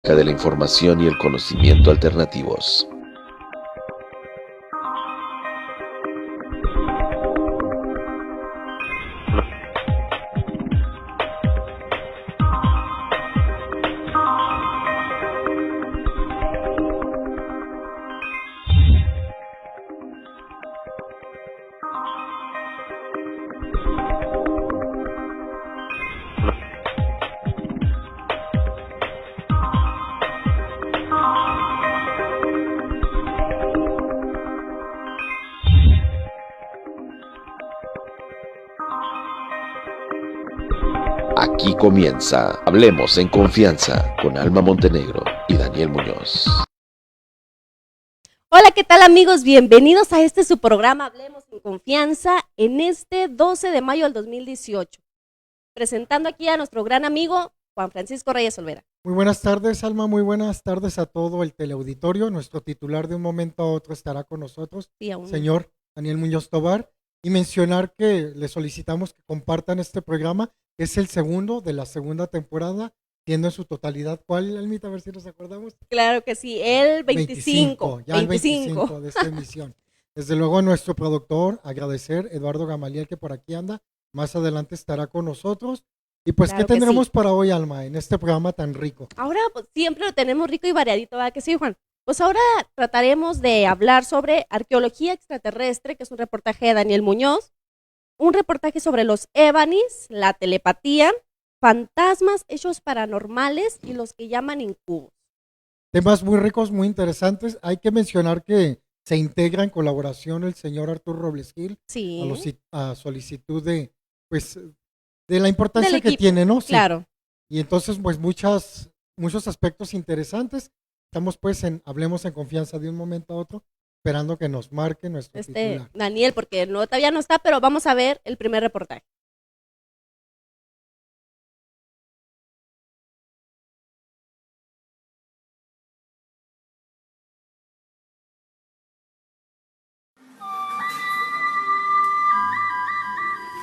de la información y el conocimiento alternativos. Aquí comienza Hablemos en Confianza con Alma Montenegro y Daniel Muñoz. Hola, ¿qué tal amigos? Bienvenidos a su programa Hablemos en Confianza en este 12 de mayo del 2018. Presentando aquí a nuestro gran amigo Juan Francisco Reyes Olvera. Muy buenas tardes, Alma, muy buenas tardes a todo el teleauditorio. Nuestro titular de un momento a otro estará con nosotros, Sí, señor Daniel Muñoz Tobar, y mencionar que le solicitamos que compartan este programa, que es el segundo de la segunda temporada, siendo en su totalidad, ¿cuál, Almita? A ver si nos acordamos. Claro que sí, el 25. Ya el 25 de esta emisión. Desde luego a nuestro productor, agradecer, Eduardo Gamaliel, que por aquí anda, más adelante estará con nosotros. Y pues, Claro ¿qué tendremos sí para hoy, Alma, en este programa tan rico? Ahora pues, siempre lo tenemos rico y variadito, ¿verdad que sí, Juan? Pues ahora trataremos de hablar sobre arqueología extraterrestre, que es un reportaje de Daniel Muñoz, un reportaje sobre los Evanis, la telepatía, fantasmas, hechos paranormales y los que llaman incubos. Temas muy ricos, muy interesantes. Hay que mencionar que se integra en colaboración el señor Arturo Robles Gil Sí. a solicitud de, pues, de la importancia Del que equipo, tiene, ¿no? Sí. claro. Y entonces, pues, muchos aspectos interesantes. Estamos, pues, Hablemos en Confianza de un momento a otro, esperando que nos marque nuestro titular. Daniel, porque no, todavía no está, pero vamos a ver el primer reportaje.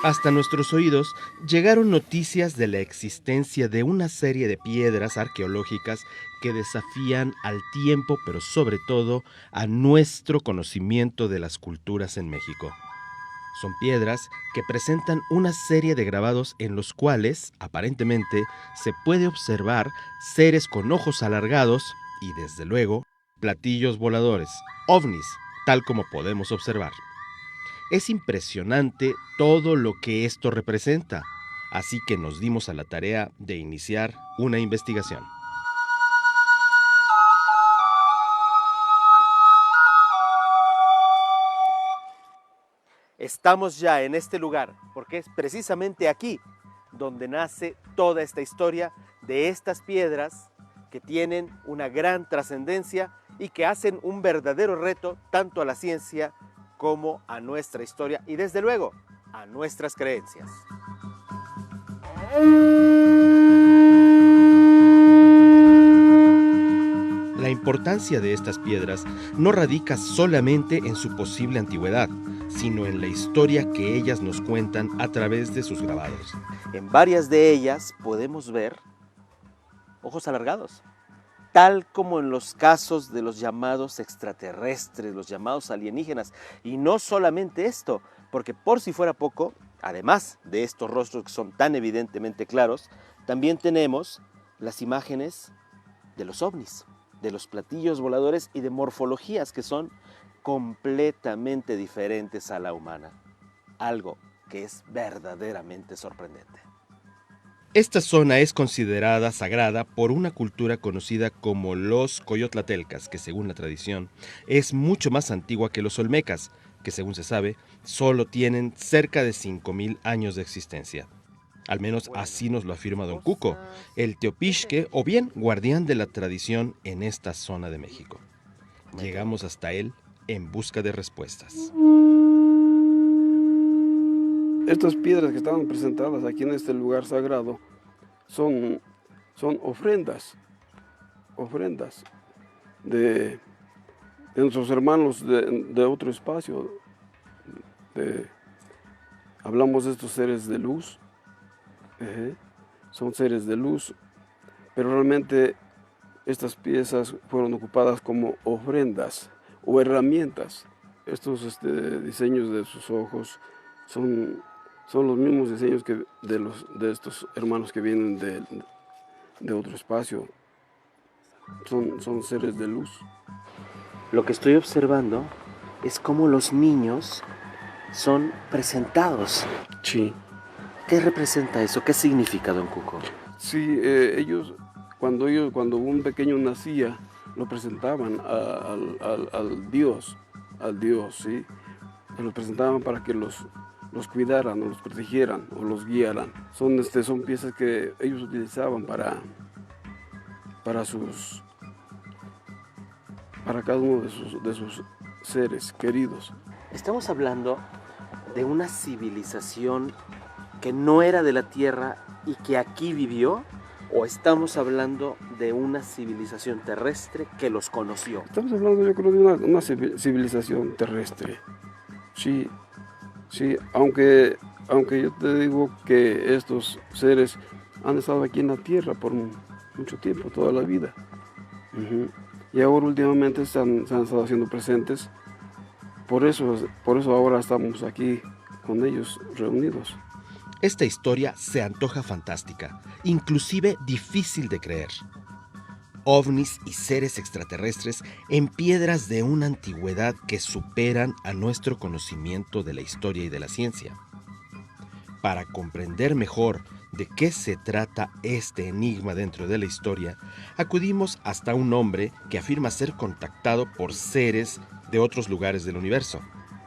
Hasta nuestros oídos llegaron noticias de la existencia de una serie de piedras arqueológicas que desafían al tiempo, pero sobre todo a nuestro conocimiento de las culturas en México. Son piedras que presentan una serie de grabados en los cuales, aparentemente, se puede observar seres con ojos alargados y, desde luego, platillos voladores, ovnis, tal como podemos observar. Es impresionante todo lo que esto representa, así que nos dimos a la tarea de iniciar una investigación. Estamos ya en este lugar, porque es precisamente aquí donde nace toda esta historia de estas piedras que tienen una gran trascendencia y que hacen un verdadero reto tanto a la ciencia como a nuestra historia y desde luego a nuestras creencias. La importancia de estas piedras no radica solamente en su posible antigüedad, sino en la historia que ellas nos cuentan a través de sus grabados. En varias de ellas podemos ver ojos alargados, tal como en los casos de los llamados extraterrestres, los llamados alienígenas. Y no solamente esto, porque por si fuera poco, además de estos rostros que son tan evidentemente claros, también tenemos las imágenes de los ovnis, de los platillos voladores y de morfologías que son completamente diferentes a la humana. Algo que es verdaderamente sorprendente. Esta zona es considerada sagrada por una cultura conocida como los coyotlatelcas, que según la tradición es mucho más antigua que los olmecas, que según se sabe solo tienen cerca de 5,000 años de existencia. Al menos así nos lo afirma Don Cuco, el teopisque o bien guardián de la tradición en esta zona de México. Llegamos hasta él en busca de respuestas. Estas piedras que estaban presentadas aquí en este lugar sagrado son ofrendas de nuestros hermanos de otro espacio. Hablamos de estos seres de luz, son seres de luz, pero realmente estas piezas fueron ocupadas como ofrendas o herramientas. Estos diseños de sus ojos son los mismos diseños que de estos hermanos que vienen de otro espacio. Son seres de luz. Lo que estoy observando es cómo los niños son presentados. Sí. ¿Qué representa eso? ¿Qué significa, don Cuco? Sí, cuando un pequeño nacía, lo presentaban al Dios, ¿sí? Lo presentaban para que los cuidaran, o los protegieran, o los guiaran. Son piezas que ellos utilizaban para cada uno de sus seres queridos. Estamos hablando de una civilización que no era de la Tierra y que aquí vivió, ¿o estamos hablando de una civilización terrestre que los conoció? Estamos hablando, yo creo, de una civilización terrestre. Sí, aunque yo te digo que estos seres han estado aquí en la Tierra por mucho tiempo, toda la vida. Y ahora últimamente se han estado haciendo presentes. Por eso ahora estamos aquí con ellos reunidos. Esta historia se antoja fantástica, inclusive difícil de creer. OVNIs y seres extraterrestres en piedras de una antigüedad que superan a nuestro conocimiento de la historia y de la ciencia. Para comprender mejor de qué se trata este enigma dentro de la historia, acudimos hasta un hombre que afirma ser contactado por seres de otros lugares del universo,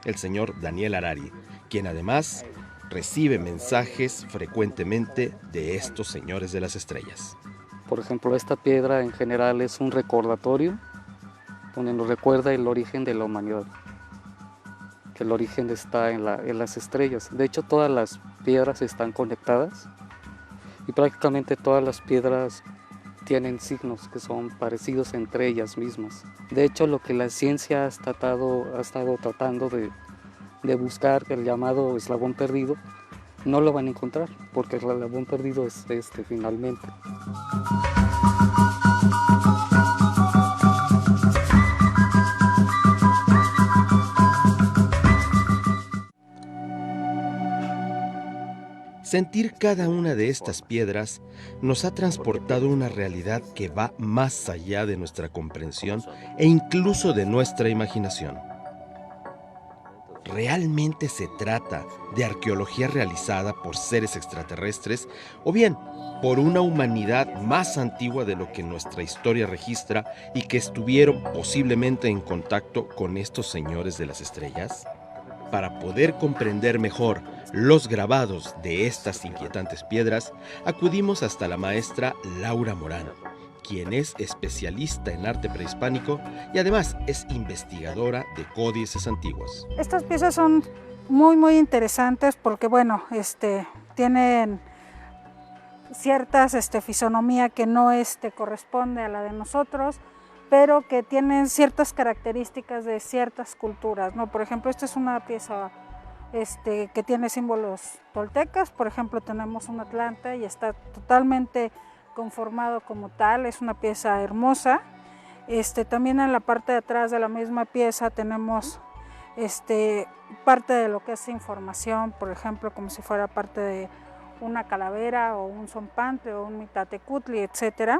el señor Daniel Harari, quien además recibe mensajes frecuentemente de estos señores de las estrellas. Por ejemplo, esta piedra en general es un recordatorio donde nos recuerda el origen de la humanidad, que el origen está en las estrellas. De hecho, todas las piedras están conectadas y prácticamente todas las piedras tienen signos que son parecidos entre ellas mismas. De hecho, lo que la ciencia ha estado tratando de buscar, el llamado eslabón perdido, no lo van a encontrar, porque el eslabón perdido es finalmente. Sentir cada una de estas piedras nos ha transportado a una realidad que va más allá de nuestra comprensión e incluso de nuestra imaginación. ¿Realmente se trata de arqueología realizada por seres extraterrestres o bien por una humanidad más antigua de lo que nuestra historia registra y que estuvieron posiblemente en contacto con estos señores de las estrellas? Para poder comprender mejor los grabados de estas inquietantes piedras, acudimos hasta la maestra Laura Morán, quien es especialista en arte prehispánico y además es investigadora de códices antiguos. Estas piezas son muy muy interesantes porque bueno, tienen ciertas fisonomía que no corresponde a la de nosotros, pero que tienen ciertas características de ciertas culturas, ¿no? Por ejemplo, esta es una pieza que tiene símbolos toltecas. Por ejemplo, tenemos un atlante y está totalmente conformado como tal, es una pieza hermosa. También en la parte de atrás de la misma pieza tenemos parte de lo que es información, por ejemplo, como si fuera parte de una calavera o un zompantli o un mitatecutli, etcétera.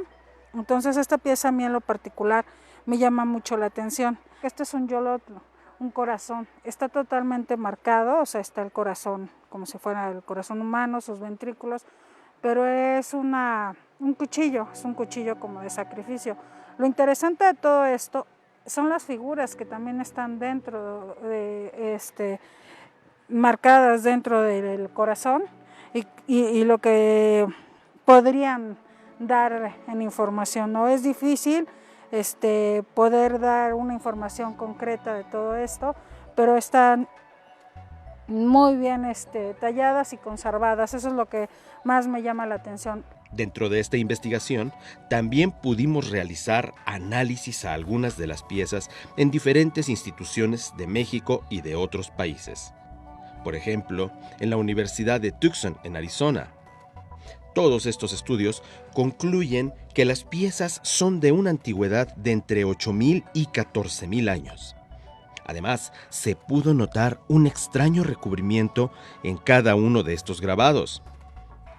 Entonces esta pieza a mí en lo particular me llama mucho la atención. Este es un yolotl, un corazón, está totalmente marcado, o sea, está el corazón como si fuera el corazón humano, sus ventrículos, pero es un cuchillo, es un cuchillo como de sacrificio. Lo interesante de todo esto son las figuras que también están dentro de marcadas dentro del corazón y lo que podrían dar en información. No es difícil poder dar una información concreta de todo esto, pero están muy bien talladas y conservadas. Eso es lo que más me llama la atención. Dentro de esta investigación, también pudimos realizar análisis a algunas de las piezas en diferentes instituciones de México y de otros países. Por ejemplo, en la Universidad de Tucson, en Arizona. Todos estos estudios concluyen que las piezas son de una antigüedad de entre 8.000 y 14.000 años. Además, se pudo notar un extraño recubrimiento en cada uno de estos grabados.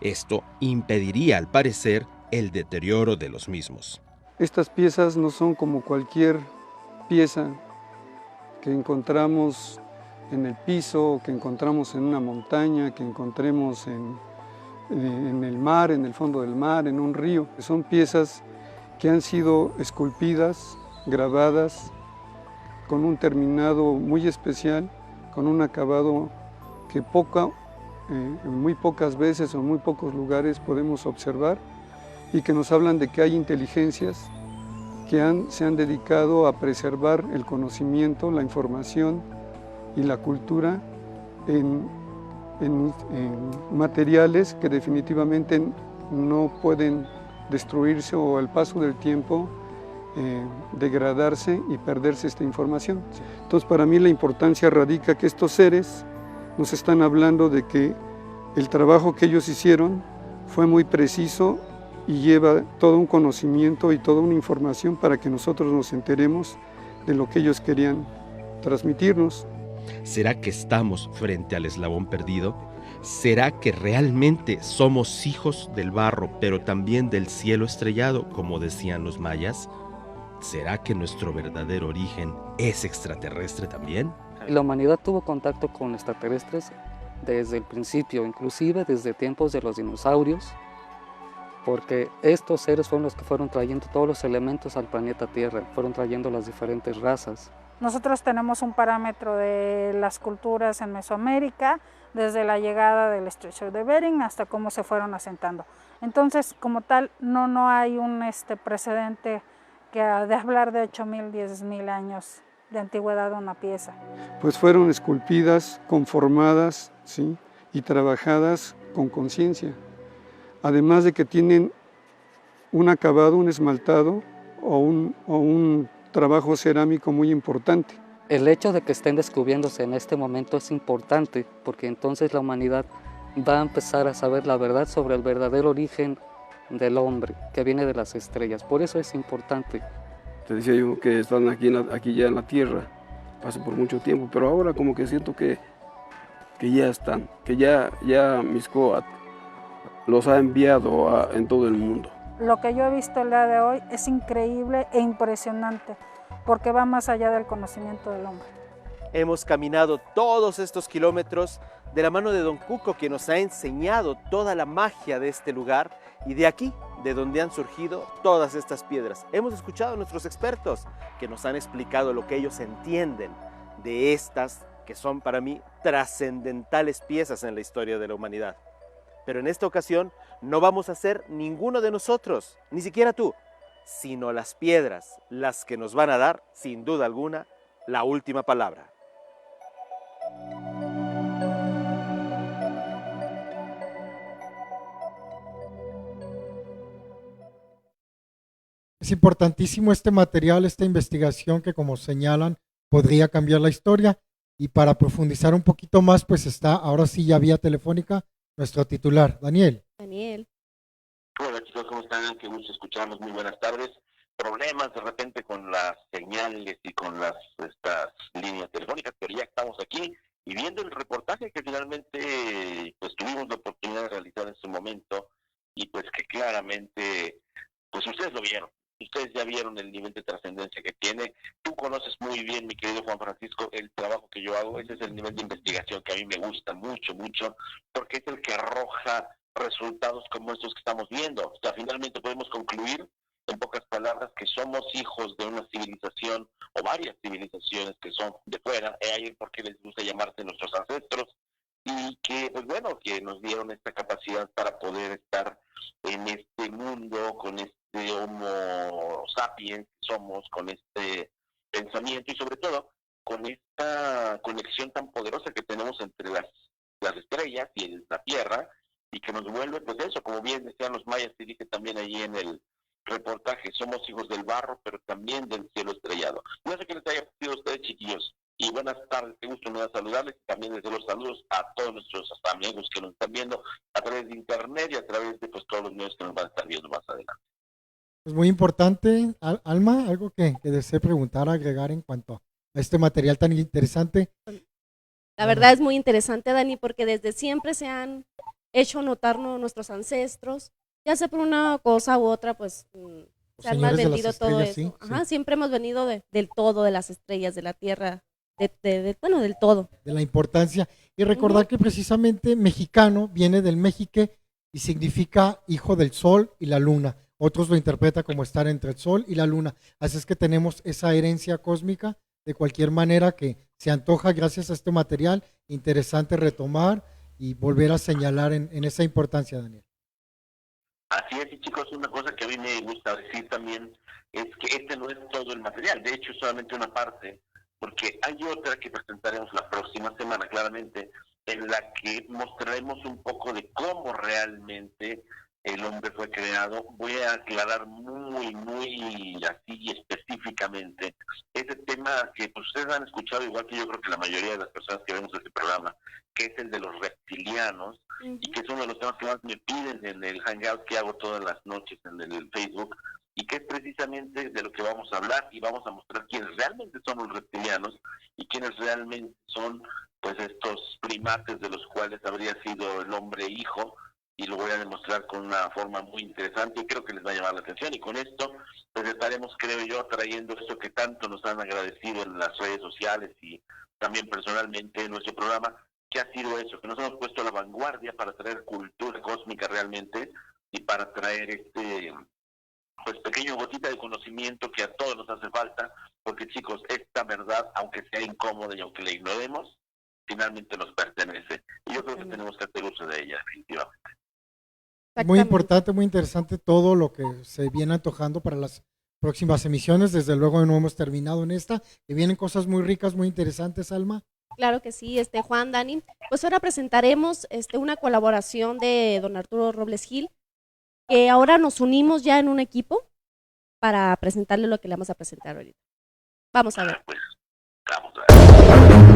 Esto impediría, al parecer, el deterioro de los mismos. Estas piezas no son como cualquier pieza que encontramos en el piso, que encontramos en una montaña, que encontremos en el mar, en el fondo del mar, en un río. Son piezas que han sido esculpidas, grabadas, con un terminado muy especial, con un acabado que muy pocas veces o en muy pocos lugares podemos observar, y que nos hablan de que hay inteligencias que se han dedicado a preservar el conocimiento, la información y la cultura en materiales que definitivamente no pueden destruirse o al paso del tiempo degradarse y perderse esta información. Entonces, para mí la importancia radica que estos seres nos están hablando de que el trabajo que ellos hicieron fue muy preciso y lleva todo un conocimiento y toda una información para que nosotros nos enteremos de lo que ellos querían transmitirnos. ¿Será que estamos frente al eslabón perdido? ¿Será que realmente somos hijos del barro, pero también del cielo estrellado, como decían los mayas? ¿Será que nuestro verdadero origen es extraterrestre también? La humanidad tuvo contacto con extraterrestres desde el principio, inclusive desde tiempos de los dinosaurios, porque estos seres fueron los que fueron trayendo todos los elementos al planeta Tierra, fueron trayendo las diferentes razas. Nosotros tenemos un parámetro de las culturas en Mesoamérica, desde la llegada del estrecho de Bering hasta cómo se fueron asentando. Entonces, como tal, no hay un precedente de hablar de 8.000, 10.000 años de antigüedad de una pieza. Pues fueron esculpidas, conformadas, ¿sí?, y trabajadas con conciencia. Además de que tienen un acabado, un esmaltado o un trabajo cerámico muy importante. El hecho de que estén descubriéndose en este momento es importante, porque entonces la humanidad va a empezar a saber la verdad sobre el verdadero origen del hombre, que viene de las estrellas. Por eso es importante. Te decía yo que están aquí ya en la Tierra, pasó por mucho tiempo, pero ahora como que siento que ya están, que ya Mixcoatl los ha enviado en todo el mundo. Lo que yo he visto el día de hoy es increíble e impresionante, porque va más allá del conocimiento del hombre. Hemos caminado todos estos kilómetros de la mano de Don Cuco, que nos ha enseñado toda la magia de este lugar y de aquí, de donde han surgido todas estas piedras. Hemos escuchado a nuestros expertos que nos han explicado lo que ellos entienden de estas, que son para mí trascendentales piezas en la historia de la humanidad. Pero en esta ocasión no vamos a ser ninguno de nosotros, ni siquiera tú, sino las piedras, las que nos van a dar, sin duda alguna, la última palabra. Es importantísimo este material, esta investigación que, como señalan, podría cambiar la historia. Y para profundizar un poquito más, pues está ahora sí ya vía telefónica nuestro titular, Daniel. Daniel. Hola chicos, ¿cómo están? Qué gusto escucharlos, muy buenas tardes. Problemas de repente con las señales y con estas líneas telefónicas, pero ya estamos aquí y viendo el reportaje que finalmente pues tuvimos la oportunidad de realizar en su momento y pues que claramente pues ustedes lo vieron. Ustedes ya vieron el nivel de trascendencia que tiene. Tú conoces muy bien, mi querido Juan Francisco, el trabajo que yo hago. Ese es el nivel de investigación que a mí me gusta mucho, mucho, porque es el que arroja resultados como estos que estamos viendo. O sea, finalmente podemos concluir, en pocas palabras, que somos hijos de una civilización o varias civilizaciones que son de fuera. Ahí porque les gusta llamarse nuestros ancestros y que, pues bueno, que nos dieron esta capacidad para poder estar en este mundo con este Homo sapiens que somos, con este pensamiento y sobre todo con esta conexión tan poderosa que tenemos entre las estrellas y la Tierra y que nos vuelve, pues eso, como bien decían los mayas, y dije también allí en el reportaje, somos hijos del barro, pero también del cielo estrellado. No sé qué les haya parecido a ustedes, chiquillos, Y buenas tardes, qué gusto me da saludarles y también desde los saludos a todos nuestros amigos que nos están viendo a través de internet y a través de pues, todos los medios que nos van a estar viendo más adelante. Es muy importante, Alma, algo que desee preguntar, agregar en cuanto a este material tan interesante. La verdad es muy interesante, Dani, porque desde siempre se han hecho notar nuestros ancestros, ya sea por una cosa u otra, pues se han mal vendido todo eso. Sí, Ajá, sí. siempre hemos venido del todo, de las estrellas, de la tierra, bueno, del todo. De la importancia. Y recordar que precisamente mexicano viene del mexique y significa hijo del sol y la luna. Otros lo interpretan como estar entre el sol y la luna. Así es que tenemos esa herencia cósmica de cualquier manera que se antoja gracias a este material. Interesante retomar y volver a señalar en esa importancia, Daniel. Así es, y chicos, una cosa que a mí me gusta decir también es que este no es todo el material, de hecho es solamente una parte, porque hay otra que presentaremos la próxima semana, claramente, en la que mostraremos un poco de cómo realmente el hombre fue creado. Voy a aclarar muy así específicamente ese tema que pues, ustedes han escuchado, igual que yo creo que la mayoría de las personas que vemos este programa, que es el de los reptilianos, y que es uno de los temas que más me piden en el hangout que hago todas las noches en el Facebook, y que es precisamente de lo que vamos a hablar, y vamos a mostrar quiénes realmente son los reptilianos y quiénes realmente son pues estos primates de los cuales habría sido el hombre hijo, y lo voy a demostrar con una forma muy interesante y creo que les va a llamar la atención. Y con esto pues estaremos, creo yo, trayendo esto que tanto nos han agradecido en las redes sociales y también personalmente en nuestro programa, que ha sido eso, que nos hemos puesto a la vanguardia para traer cultura cósmica realmente y para traer pues pequeño gotita de conocimiento que a todos nos hace falta, porque chicos, esta verdad, aunque sea incómoda y aunque la ignoremos, finalmente nos pertenece. Y yo creo que tenemos que hacer uso de ella, definitivamente. Muy importante, muy interesante todo lo que se viene antojando para las próximas emisiones. Desde luego no hemos terminado en esta, que vienen cosas muy ricas, muy interesantes, Alma. Claro que sí, Juan, Dani. Pues ahora presentaremos una colaboración de don Arturo Robles Gil, que ahora nos unimos ya en un equipo para presentarle lo que le vamos a presentar ahorita. Vamos a ver. Pues, vamos a ver.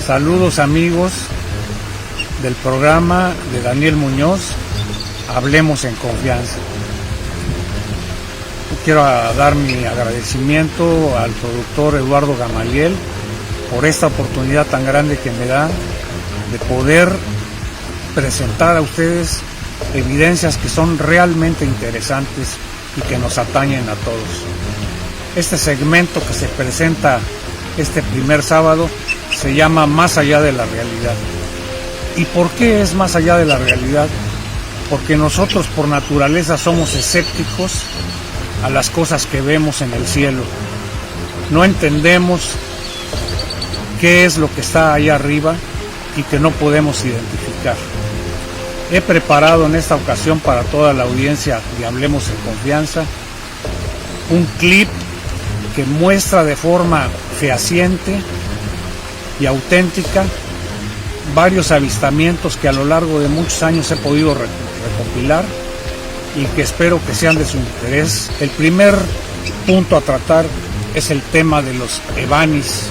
Saludos amigos del programa de Daniel Muñoz, Hablemos en Confianza. Quiero dar mi agradecimiento al productor Eduardo Gamaliel por esta oportunidad tan grande que me da de poder presentar a ustedes evidencias que son realmente interesantes y que nos atañen a todos. Este segmento que se presenta este primer sábado se llama Más allá de la realidad. ¿Y por qué es más allá de la realidad? Porque nosotros por naturaleza somos escépticos a las cosas que vemos en el cielo. No entendemos qué es lo que está ahí arriba y que no podemos identificar. He preparado en esta ocasión para toda la audiencia de Hablemos en Confianza un clip que muestra de forma fehaciente y auténtica varios avistamientos que a lo largo de muchos años he podido recopilar y que espero que sean de su interés. El primer punto a tratar es el tema de los evanis.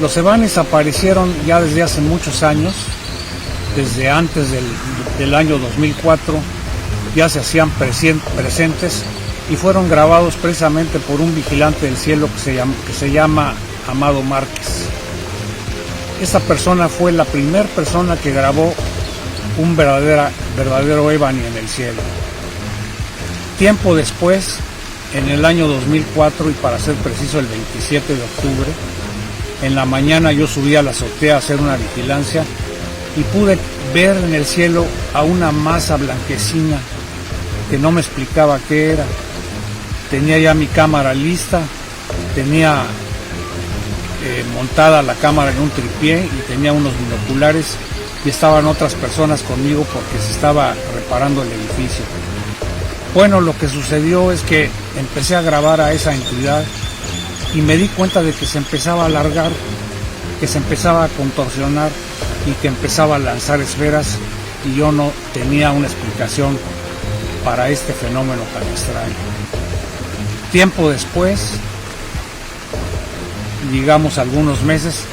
Los evanis aparecieron ya desde hace muchos años, desde antes del año 2004, ya se hacían presentes y fueron grabados precisamente por un vigilante del cielo que se llama Amado Márquez. Esta persona fue la primera persona que grabó un verdadero Evani en el cielo. Tiempo después, en el año 2004, y para ser preciso el 27 de octubre, en la mañana yo subí a la azotea a hacer una vigilancia y pude ver en el cielo a una masa blanquecina que no me explicaba qué era. Tenía ya mi cámara lista, tenía montada la cámara en un tripié y tenía unos binoculares y estaban otras personas conmigo porque se estaba reparando el edificio. Bueno, lo que sucedió es que empecé a grabar a esa entidad y me di cuenta de que se empezaba a alargar, que se empezaba a contorsionar y que empezaba a lanzar esferas, y yo no tenía una explicación para este fenómeno tan extraño. Tiempo después, digamos algunos meses,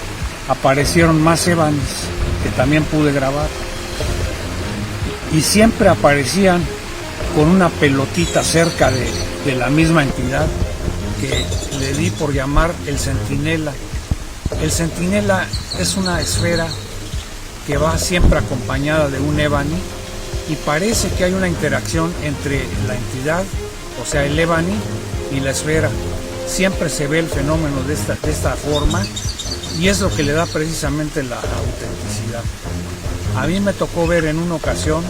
aparecieron más Evanis que también pude grabar, y siempre aparecían con una pelotita cerca de la misma entidad que le di por llamar el centinela. El centinela es una esfera que va siempre acompañada de un Evani, y parece que hay una interacción entre la entidad, o sea el Evani, y la esfera. Siempre se ve el fenómeno de esta forma, y es lo que le da precisamente la autenticidad. A mí me tocó ver en una ocasión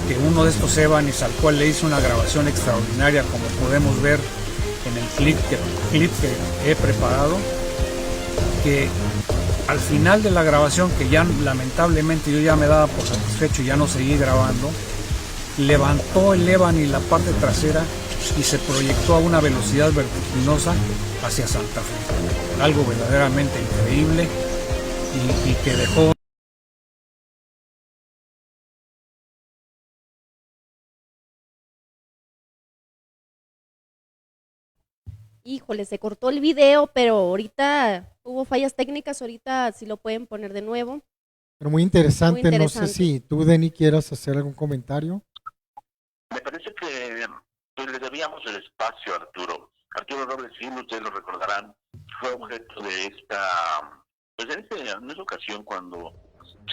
que uno de estos Evanis, al cual le hice una grabación extraordinaria, como podemos ver en el clip que he preparado, que al final de la grabación, que ya lamentablemente yo ya me daba por satisfecho y ya no seguí grabando, levantó el Evani la parte trasera y se proyectó a una velocidad vertiginosa hacia Santa Fe. Algo verdaderamente increíble, y que dejó... Híjole, se cortó el video, pero ahorita hubo fallas técnicas, ahorita si lo pueden poner de nuevo. Pero muy interesante, Muy interesante. No sé si tú, Denny, quieras hacer algún comentario. Me parece que pues, le debíamos el espacio a Arturo. Arturo Robles Gil, ustedes lo recordarán, fue objeto de esta, pues en esa ocasión cuando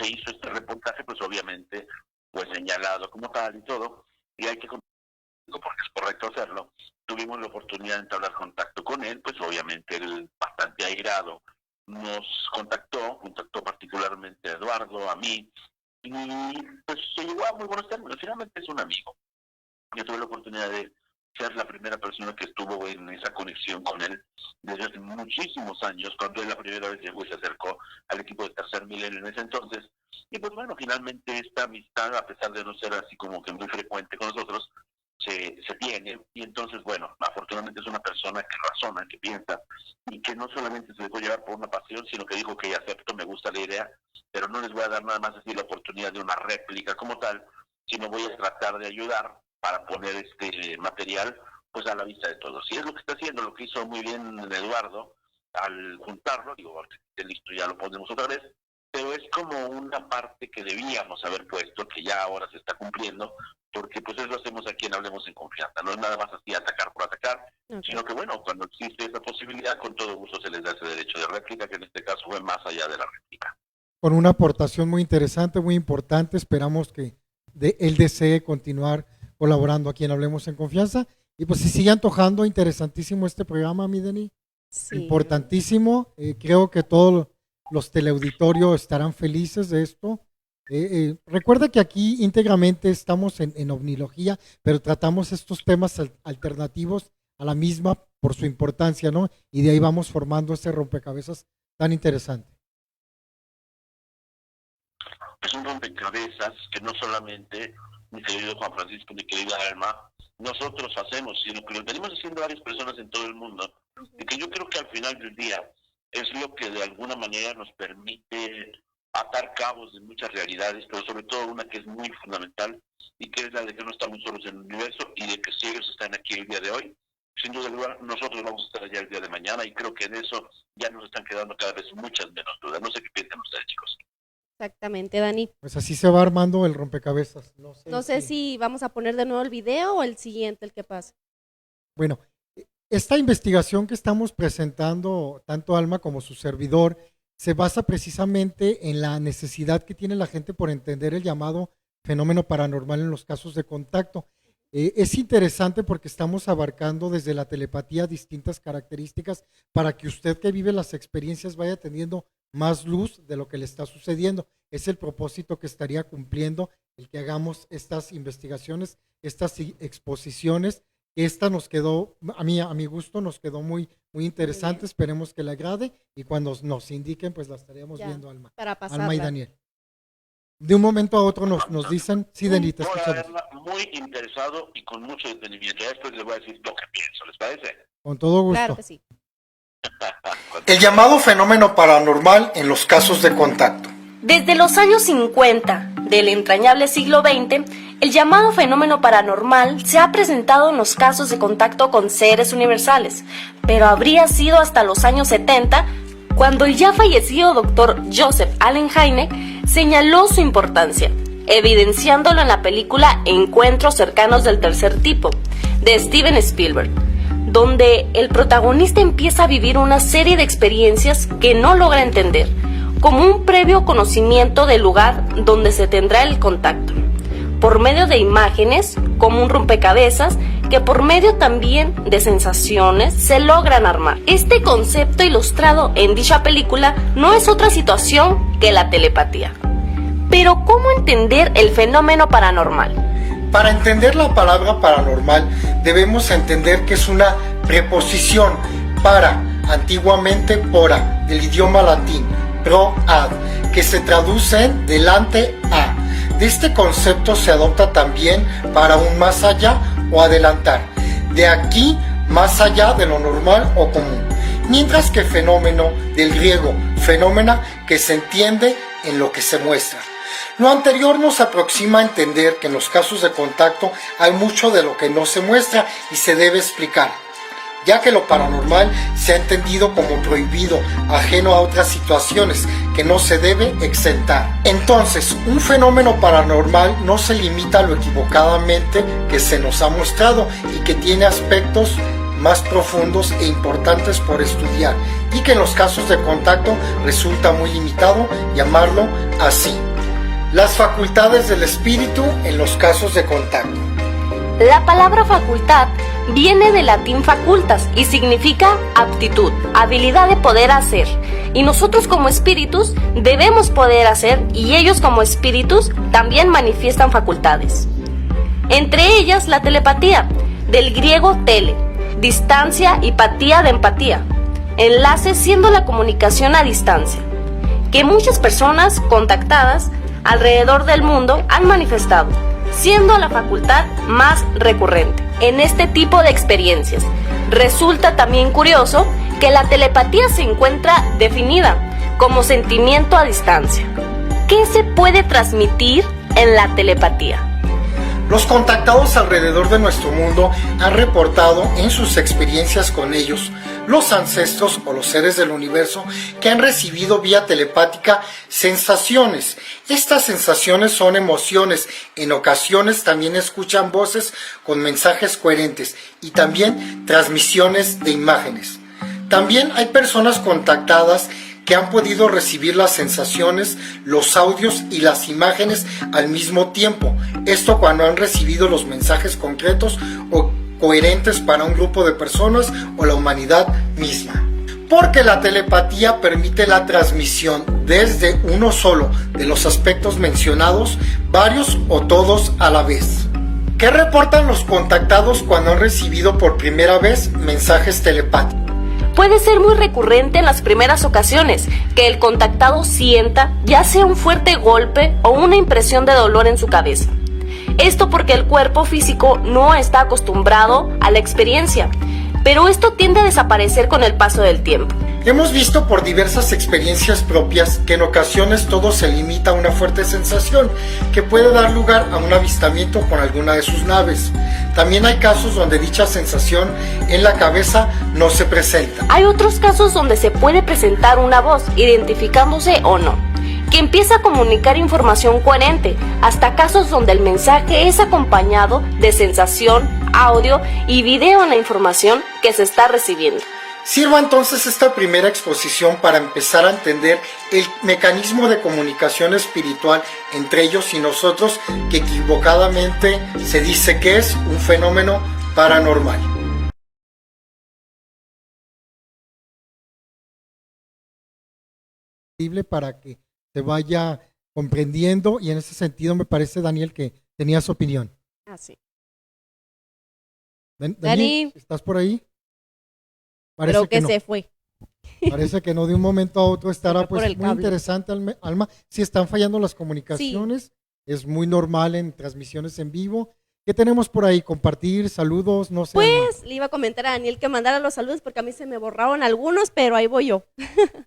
se hizo este reportaje, pues obviamente fue señalado como tal y todo, y hay que porque es correcto hacerlo. Tuvimos la oportunidad de entablar contacto con él, pues obviamente él bastante airado nos contactó particularmente a Eduardo, a mí, y pues se llegó a muy buenos términos. Finalmente es un amigo. Yo tuve la oportunidad de ser la primera persona que estuvo en esa conexión con él desde hace muchísimos años, cuando él la primera vez llegó y se acercó al equipo de Tercer Milenio en ese entonces. Y pues bueno, finalmente esta amistad, a pesar de no ser así como que muy frecuente con nosotros, se tiene, y entonces, bueno, afortunadamente es una persona que razona, que piensa, y que no solamente se dejó llevar por una pasión, sino que dijo que ya acepto, me gusta la idea, pero no les voy a dar nada más así la oportunidad de una réplica como tal, sino voy a tratar de ayudar para poner este material pues a la vista de todos. Y es lo que está haciendo, lo que hizo muy bien Eduardo al juntarlo, digo, listo, ya lo ponemos otra vez, pero es como una parte que debíamos haber puesto, que ya ahora se está cumpliendo, porque pues eso hacemos aquí en Hablemos en Confianza, no es nada más así atacar por atacar, sino que bueno, cuando existe esa posibilidad, con todo gusto se les da ese derecho de réplica, que en este caso fue más allá de la réplica. Con una aportación muy interesante, muy importante, esperamos que él desee continuar colaborando aquí en Hablemos en Confianza, y pues se sigue antojando, interesantísimo este programa, mi Denny, Sí. importantísimo, creo que todos los teleauditorios estarán felices de esto. Recuerda que aquí íntegramente estamos en ovnilogía, pero tratamos estos temas alternativos a la misma por su importancia, ¿no? Y de ahí vamos formando ese rompecabezas tan interesante. Es un rompecabezas que no solamente mi querido Juan Francisco, mi querida Alma, nosotros hacemos, sino que lo venimos haciendo varias personas en todo el mundo, y que yo creo que al final del día es lo que de alguna manera nos permite atar cabos de muchas realidades, pero sobre todo una que es muy fundamental, y que es la de que no estamos solos en el universo, y de que si ellos están aquí el día de hoy, sin duda alguna nosotros vamos a estar allá el día de mañana, y creo que en eso ya nos están quedando cada vez muchas menos dudas. No sé qué piensan ustedes, chicos. Exactamente, Dani. Pues así se va armando el rompecabezas. No sé si vamos a poner de nuevo el video o el siguiente, el que pasa. Bueno, esta investigación que estamos presentando, tanto Alma como su servidor, se basa precisamente en la necesidad que tiene la gente por entender el llamado fenómeno paranormal en los casos de contacto. Es interesante porque estamos abarcando desde la telepatía distintas características para que usted que vive las experiencias vaya teniendo más luz de lo que le está sucediendo. Es el propósito que estaría cumpliendo el que hagamos estas investigaciones, estas exposiciones. Esta nos quedó, a mi gusto, nos quedó muy interesante. Esperemos que le agrade y cuando nos indiquen, pues la estaríamos viendo, Alma. Para pasarla. Alma y Daniel. De un momento a otro nos dicen, sí, Dani, te escuchamos. Muy interesado y con mucho detenimiento. Ya después les voy a decir lo que pienso, ¿les parece? Con todo gusto. Claro que sí. El llamado fenómeno paranormal en los casos de contacto. Desde los años 50 del entrañable siglo XX, el llamado fenómeno paranormal se ha presentado en los casos de contacto con seres universales, pero habría sido hasta los años 70 cuando el ya fallecido Dr. Joseph Allen Hynek señaló su importancia, evidenciándolo en la película Encuentros cercanos del tercer tipo, de Steven Spielberg, donde el protagonista empieza a vivir una serie de experiencias que no logra entender, como un previo conocimiento del lugar donde se tendrá el contacto, por medio de imágenes, como un rompecabezas, que por medio también de sensaciones se logran armar. Este concepto ilustrado en dicha película no es otra situación que la telepatía. Pero, ¿cómo entender el fenómeno paranormal? Para entender la palabra paranormal, debemos entender que es una preposición para, antiguamente pora, del idioma latín, pro ad, que se traduce en delante a. De este concepto se adopta también para un más allá o adelantar. De aquí, más allá de lo normal o común. Mientras que fenómeno, del griego fenómena, que se entiende en lo que se muestra. Lo anterior nos aproxima a entender que en los casos de contacto hay mucho de lo que no se muestra y se debe explicar, ya que lo paranormal se ha entendido como prohibido, ajeno a otras situaciones que no se debe exentar. Entonces, un fenómeno paranormal no se limita a lo equivocadamente que se nos ha mostrado y que tiene aspectos más profundos e importantes por estudiar, y que en los casos de contacto resulta muy limitado llamarlo así. Las facultades del espíritu en los casos de contacto. La palabra facultad viene del latín facultas y significa aptitud, habilidad de poder hacer. Y nosotros como espíritus debemos poder hacer, y ellos como espíritus también manifiestan facultades. Entre ellas la telepatía, del griego tele, distancia, y patía, de empatía, enlace, siendo la comunicación a distancia, que muchas personas contactadas alrededor del mundo han manifestado, siendo la facultad más recurrente en este tipo de experiencias. Resulta también curioso que la telepatía se encuentra definida como sentimiento a distancia. ¿Qué se puede transmitir en la telepatía? Los contactados alrededor de nuestro mundo han reportado en sus experiencias con ellos, los ancestros o los seres del universo, que han recibido vía telepática sensaciones. Estas sensaciones son emociones, en ocasiones también escuchan voces con mensajes coherentes y también transmisiones de imágenes. También hay personas contactadas que han podido recibir las sensaciones, los audios y las imágenes al mismo tiempo. Esto cuando han recibido los mensajes concretos o coherentes para un grupo de personas o la humanidad misma. Porque la telepatía permite la transmisión desde uno solo de los aspectos mencionados, varios o todos a la vez. ¿Qué reportan los contactados cuando han recibido por primera vez mensajes telepáticos? Puede ser muy recurrente en las primeras ocasiones que el contactado sienta ya sea un fuerte golpe o una impresión de dolor en su cabeza. Esto porque el cuerpo físico no está acostumbrado a la experiencia, pero esto tiende a desaparecer con el paso del tiempo. Hemos visto por diversas experiencias propias que en ocasiones todo se limita a una fuerte sensación que puede dar lugar a un avistamiento con alguna de sus naves. También hay casos donde dicha sensación en la cabeza no se presenta. Hay otros casos donde se puede presentar una voz, identificándose o no, que empieza a comunicar información coherente, hasta casos donde el mensaje es acompañado de sensación, audio y video en la información que se está recibiendo. Sirva entonces esta primera exposición para empezar a entender el mecanismo de comunicación espiritual entre ellos y nosotros, que equivocadamente se dice que es un fenómeno paranormal. Para que se vaya comprendiendo, y en ese sentido me parece, Daniel, que tenías opinión. Ah, sí. Dani, ¿estás por ahí? Parece Creo que no. se fue. Parece que no, de un momento a otro estará pues muy cable. interesante, Alma. Si están fallando las comunicaciones, sí. Es muy normal en transmisiones en vivo, ¿Qué tenemos por ahí? Compartir, saludos, no sé. Pues le iba a comentar a Daniel que mandara los saludos porque a mí se me borraron algunos, pero ahí voy yo.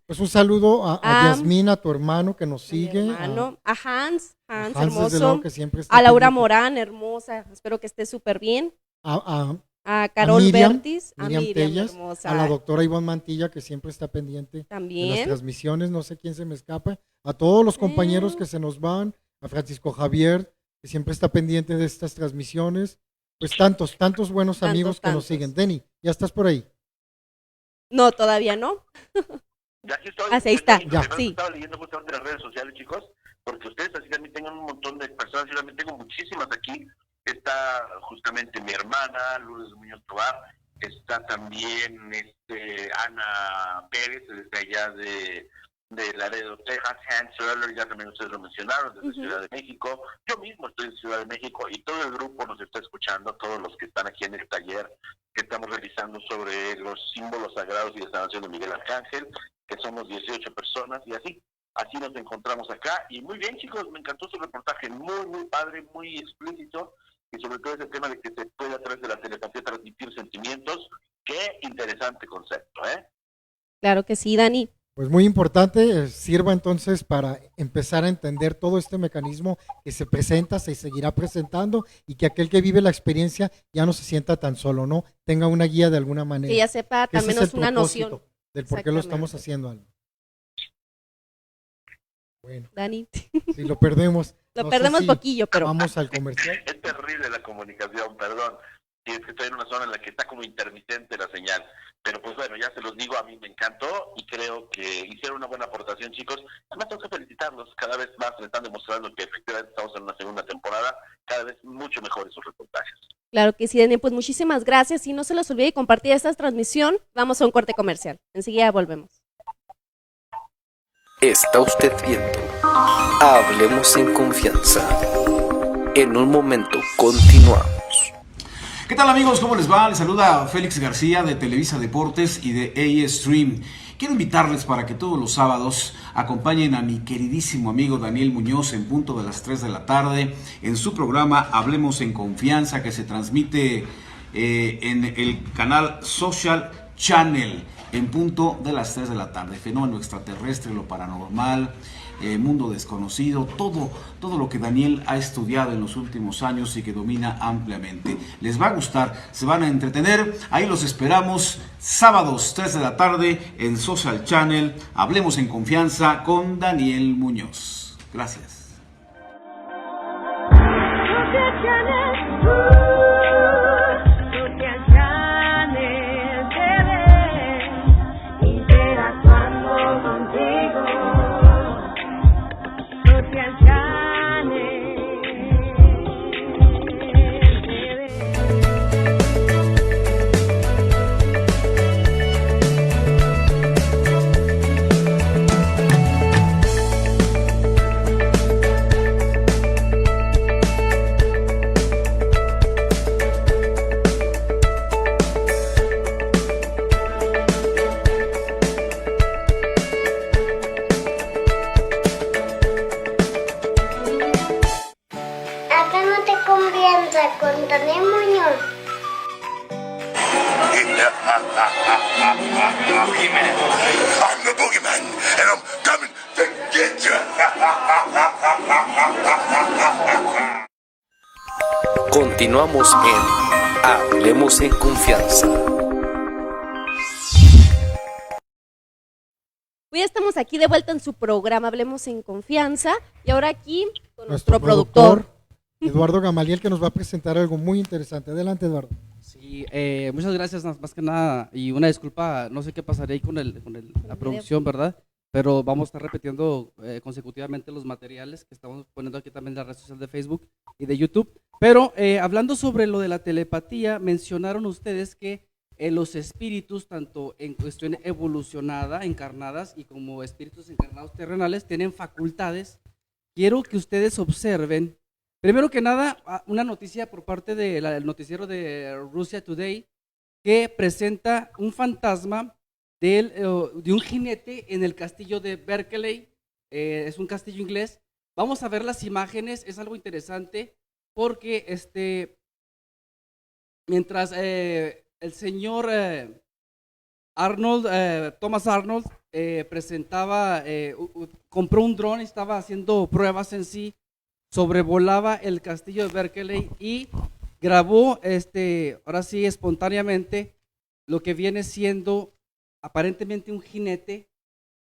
Pues un saludo a Yasmín, a tu hermano que nos sigue. Hermano, a Hans Hans, desde hermoso. luego, que siempre está A Laura pendiente. Morán, hermosa. Espero que esté súper bien. A Carol Miriam, Bertis, a Miriam Miriam, Tellas, hermosa. a la doctora Ivonne Mantilla, que siempre está pendiente de También. las transmisiones, no sé quién se me escapa. A todos los compañeros que se nos van, a Francisco Javier, que siempre está pendiente de estas transmisiones. Pues tantos buenos amigos que nos siguen. Denny, ¿ya estás por ahí? No, todavía no. Ya aquí estoy. Ahí está. Ya. Sí. Estaba leyendo justamente las redes sociales, chicos, porque ustedes así también tengan un montón de personas. Yo también tengo muchísimas aquí. Está justamente mi hermana, Lourdes Muñoz Tobar. Está también Ana Pérez, desde allá de Laredo, Texas. Hans Soller, ya también ustedes lo mencionaron, desde Ciudad de México. Yo mismo estoy en Ciudad de México y todo el grupo nos está escuchando, todos los que están aquí en el taller que estamos realizando sobre los símbolos sagrados y de sanación de Miguel Arcángel, que somos 18 personas y así nos encontramos acá. Y muy bien, chicos, me encantó su reportaje, muy padre, muy explícito, y sobre todo ese tema de que se puede a través de la telepatía transmitir sentimientos. Qué interesante concepto, ¿eh? Claro que sí, Dani. Pues muy importante, sirva entonces para empezar a entender todo este mecanismo que se presenta, se seguirá presentando y que aquel que vive la experiencia ya no se sienta tan solo, ¿no? Tenga una guía de alguna manera. Que ya sepa Que al ese es menos el una propósito noción. del por qué lo estamos haciendo, Alma. Bueno, Dani. si lo perdemos. Lo no sé perdemos si poquillo, pero. Vamos al comercial. Es terrible la comunicación, perdón. Sí, es que estoy en una zona en la que está como intermitente la señal. Pero pues bueno, ya se los digo, a mí me encantó y creo que hicieron una buena aportación, chicos. Además tengo que felicitarlos, cada vez más me están demostrando que efectivamente estamos en una segunda temporada, cada vez mucho mejores sus reportajes. Claro que sí, Dani, pues muchísimas gracias y no se les olvide compartir esta transmisión. Vamos a un corte comercial. Enseguida volvemos. Está usted viendo Hablemos en Confianza. En un momento continuamos. ¿Qué tal, amigos? ¿Cómo les va? Les saluda Félix García de Televisa Deportes y de AE Stream. Quiero invitarles para que todos los sábados acompañen a mi queridísimo amigo Daniel Muñoz en punto de las 3 de la tarde en su programa Hablemos en Confianza, que se transmite en el canal Social Channel en punto de las 3 de la tarde. Fenómeno extraterrestre, lo paranormal, mundo desconocido, todo lo que Daniel ha estudiado en los últimos años y que domina ampliamente. Les va a gustar, se van a entretener. Ahí los esperamos sábados 3 de la tarde en Social Channel. Hablemos en Confianza con Daniel Muñoz. Gracias. Con Daniel Muñoz. I'm the boogeyman, and I'm coming to get you. Continuamos en Hablemos en Confianza. Hoy estamos aquí de vuelta en su programa Hablemos en Confianza y ahora aquí con nuestro productor Eduardo Gamaliel, que nos va a presentar algo muy interesante. Adelante, Eduardo. Sí, muchas gracias, más que nada, y una disculpa, no sé qué pasaría ahí con la producción, ¿verdad? Pero vamos a estar repitiendo consecutivamente los materiales que estamos poniendo aquí también en la red social de Facebook y de YouTube. Pero hablando sobre lo de la telepatía, mencionaron ustedes que los espíritus, tanto en cuestión evolucionada, encarnadas, y como espíritus encarnados terrenales, tienen facultades. Quiero que ustedes observen. Primero que nada, una noticia por parte del noticiero de Russia Today que presenta un fantasma de un jinete en el castillo de Berkeley. Es un castillo inglés. Vamos a ver las imágenes, es algo interesante porque mientras el señor Thomas Arnold presentaba, compró un dron y estaba haciendo pruebas en sí, sobrevolaba el castillo de Berkeley y grabó, ahora sí, espontáneamente, lo que viene siendo aparentemente un jinete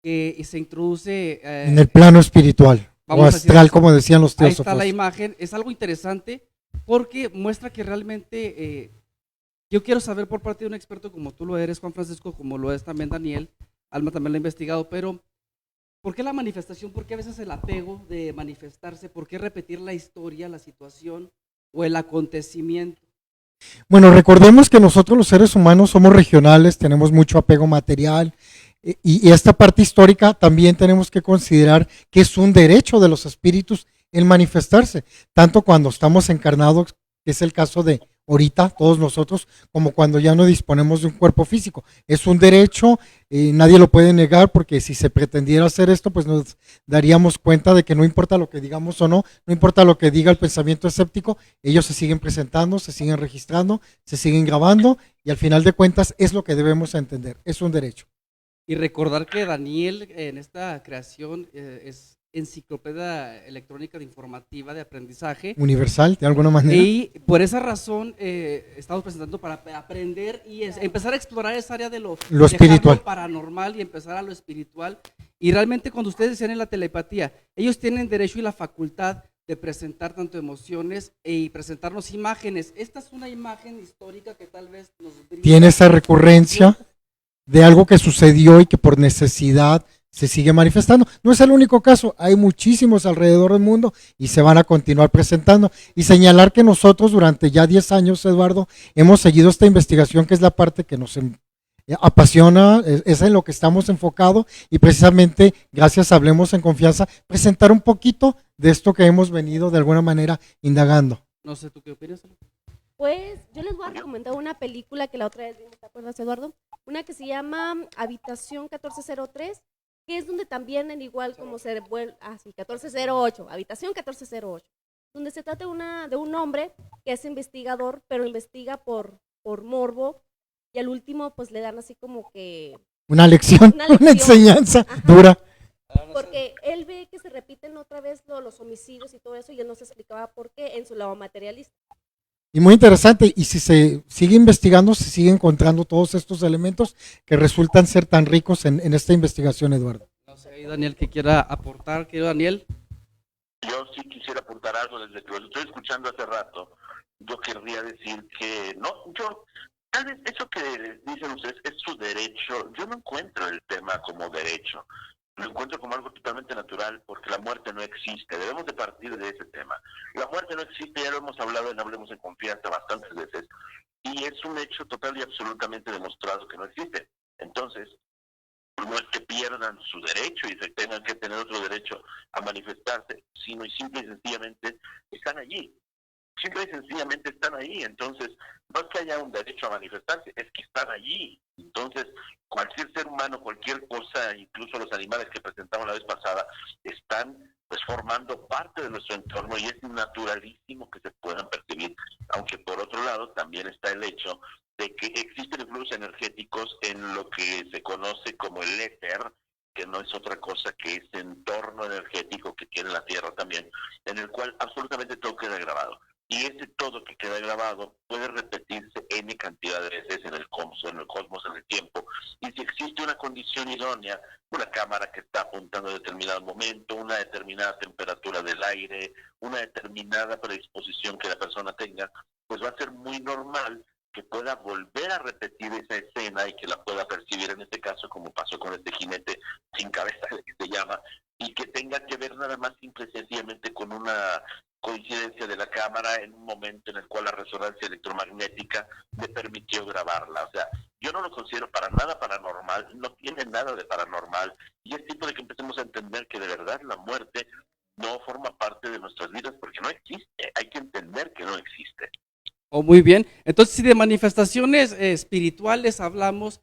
que se introduce en el plano espiritual o astral, como decían los teósofos. Ahí está la imagen, es algo interesante porque muestra que realmente, yo quiero saber por parte de un experto como tú lo eres, Juan Francisco, como lo es también Daniel, Alma también lo ha investigado, pero ¿por qué la manifestación? ¿Por qué a veces el apego de manifestarse? ¿Por qué repetir la historia, la situación o el acontecimiento? Bueno, recordemos que nosotros los seres humanos somos regionales, tenemos mucho apego material y esta parte histórica también tenemos que considerar que es un derecho de los espíritus el manifestarse, tanto cuando estamos encarnados, que es el caso de ahorita, todos nosotros, como cuando ya no disponemos de un cuerpo físico. Es un derecho, nadie lo puede negar, porque si se pretendiera hacer esto, pues nos daríamos cuenta de que no importa lo que digamos o no, no importa lo que diga el pensamiento escéptico, ellos se siguen presentando, se siguen registrando, se siguen grabando, y al final de cuentas es lo que debemos entender, es un derecho. Y recordar que Daniel en esta creación es enciclopedia electrónica de informativa de aprendizaje. Universal, de alguna manera. Y por esa razón estamos presentando para aprender y empezar a explorar esa área de lo espiritual, paranormal y empezar a lo espiritual. Y realmente cuando ustedes decían en la telepatía, ellos tienen derecho y la facultad de presentar tanto emociones y presentarnos imágenes. Esta es una imagen histórica que tal vez nos tiene esa recurrencia de algo que sucedió y que por necesidad se sigue manifestando. No es el único caso, hay muchísimos alrededor del mundo y se van a continuar presentando. Y señalar que nosotros durante ya 10 años, Eduardo, hemos seguido esta investigación, que es la parte que nos apasiona, es en lo que estamos enfocados, y precisamente gracias a Hablemos en Confianza, presentar un poquito de esto que hemos venido de alguna manera indagando. No sé, ¿tú qué opinas? Pues yo les voy a recomendar una película que la otra vez vimos, ¿te acuerdas, Eduardo? Una que se llama Habitación 1403, que es donde también, en igual como se vuelve, 1408, Habitación 1408, donde se trata de un hombre que es investigador, pero investiga por morbo, y al último pues le dan así como que una lección. Una enseñanza. Ajá. Dura. Porque él ve que se repiten otra vez los homicidios y todo eso, y él no se explicaba por qué en su lado materialista. Y muy interesante, y si se sigue investigando, se sigue encontrando todos estos elementos que resultan ser tan ricos en esta investigación, Eduardo. No sé, Daniel, ¿qué quiera aportar, querido Daniel? Yo sí quisiera aportar algo desde que lo estoy escuchando hace rato. Yo querría decir que, tal vez eso que dicen ustedes es su derecho. Yo no encuentro el tema como derecho. Lo encuentro como algo totalmente natural, porque la muerte no existe. Debemos de partir de ese tema. La muerte no existe, ya lo hemos hablado en Hablemos en Confianza bastantes veces, y es un hecho total y absolutamente demostrado que no existe. Entonces, no es que pierdan su derecho y se tengan que tener otro derecho a manifestarse, sino y simple y sencillamente están allí. Simple y sencillamente están ahí. Entonces, no es que haya un derecho a manifestarse, es que están allí. Entonces, cualquier ser humano, cualquier cosa, incluso los animales que presentamos la vez pasada, están pues formando parte de nuestro entorno, y es naturalísimo que se puedan percibir. Aunque por otro lado también está el hecho de que existen flujos energéticos en lo que se conoce como el éter, que no es otra cosa que ese entorno energético que tiene la Tierra también, en el cual absolutamente todo queda grabado. Y ese todo que queda grabado puede repetirse N cantidad de veces en el cosmos, en el tiempo. Y si existe una condición idónea, una cámara que está apuntando a determinado momento, una determinada temperatura del aire, una determinada predisposición que la persona tenga, pues va a ser muy normal que pueda volver a repetir esa escena y que la pueda percibir en este caso, como pasó con este jinete sin cabeza, que se llama, y que tenga que ver nada más simple y sencillamente con una coincidencia de la cámara en un momento en el cual la resonancia electromagnética le permitió grabarla. O sea, yo no lo considero para nada paranormal, no tiene nada de paranormal, y es tiempo de que empecemos a entender que de verdad la muerte no forma parte de nuestras vidas, porque no existe. Hay que entender que no existe. Oh, muy bien. Entonces, si de manifestaciones espirituales hablamos,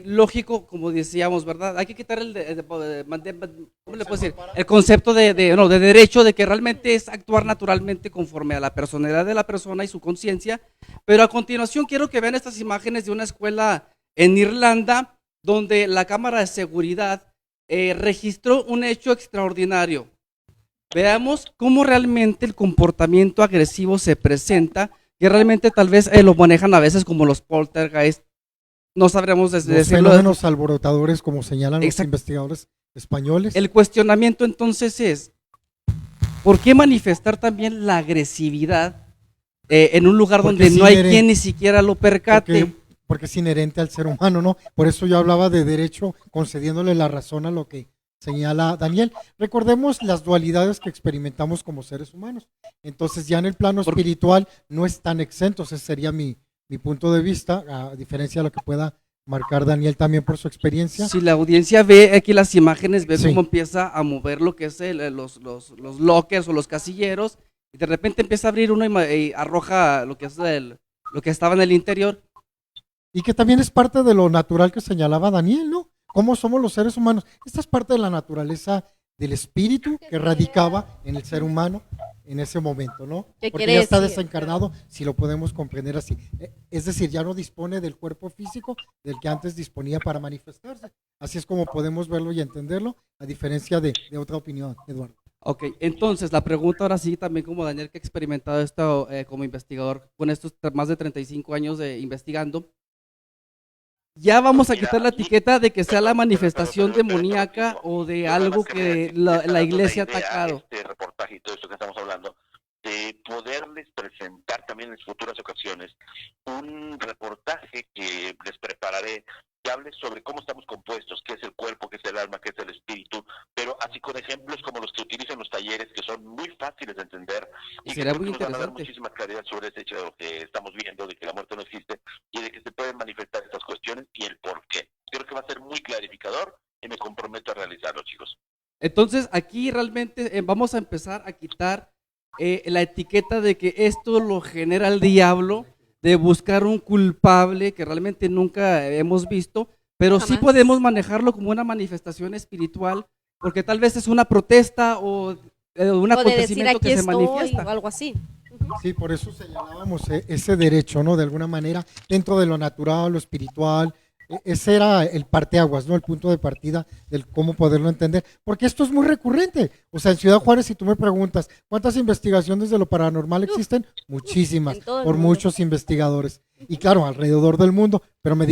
lógico, como decíamos, ¿verdad? Hay que quitar ¿cómo le puedo decir? El concepto de derecho, de que realmente es actuar naturalmente conforme a la personalidad de la persona y su conciencia. Pero a continuación quiero que vean estas imágenes de una escuela en Irlanda, donde la cámara de seguridad registró un hecho extraordinario. Veamos cómo realmente el comportamiento agresivo se presenta, que realmente tal vez lo manejan a veces como los poltergeist. No sabremos Los decirlo. fenómenos alborotadores, como señalan los investigadores españoles. El cuestionamiento entonces es, ¿por qué manifestar también la agresividad en un lugar donde no hay quien ni siquiera lo percate? Porque es inherente al ser humano, ¿no? Por eso yo hablaba de derecho, concediéndole la razón a lo que señala Daniel. Recordemos las dualidades que experimentamos como seres humanos. Entonces ya en el plano espiritual no están exentos, ese sería mi punto de vista, a diferencia de lo que pueda marcar Daniel también por su experiencia. Si la audiencia ve aquí las imágenes, ve cómo empieza a mover lo que es los lockers o los casilleros, y de repente empieza a abrir uno y arroja lo que es lo que estaba en el interior. Y que también es parte de lo natural que señalaba Daniel, ¿no? Cómo somos los seres humanos. Esta es parte de la naturaleza del espíritu que radicaba en el ser humano en ese momento, ¿no? Porque ya está desencarnado, si lo podemos comprender así. Es decir, ya no dispone del cuerpo físico del que antes disponía para manifestarse. Así es como podemos verlo y entenderlo, a diferencia de otra opinión, Eduardo. Ok, entonces la pregunta ahora sí, también como Daniel, que ha experimentado esto como investigador con estos más de 35 años de investigando, ya vamos a quitar la etiqueta de que sea la manifestación demoníaca o de algo que la iglesia ha atacado. Este reportaje y todo esto que estamos hablando, de poderles presentar también en futuras ocasiones un reportaje que les prepararé, que hable sobre cómo estamos compuestos, qué es el cuerpo, qué es el alma, qué es el espíritu, pero así con ejemplos como los que utilizan los talleres, que son muy fáciles de entender y que nos van a dar muchísima claridad sobre ese hecho que estamos viendo, de que la muerte no existe y de que se pueden manifestar estas cuestiones y el por qué. Creo que va a ser muy clarificador y me comprometo a realizarlo, chicos. Entonces aquí realmente vamos a empezar a quitar la etiqueta de que esto lo genera el diablo, de buscar un culpable que realmente nunca hemos visto, pero sí podemos manejarlo como una manifestación espiritual, porque tal vez es una protesta o un acontecimiento que se manifiesta. O algo así. Sí, por eso señalábamos ese derecho, ¿no? De alguna manera, dentro de lo natural, lo espiritual. Ese era el parteaguas, ¿no? El punto de partida del cómo poderlo entender, porque esto es muy recurrente. O sea, en Ciudad Juárez, si tú me preguntas, ¿cuántas investigaciones de lo paranormal existen? Muchísimas, por muchos investigadores. Y claro, alrededor del mundo, pero me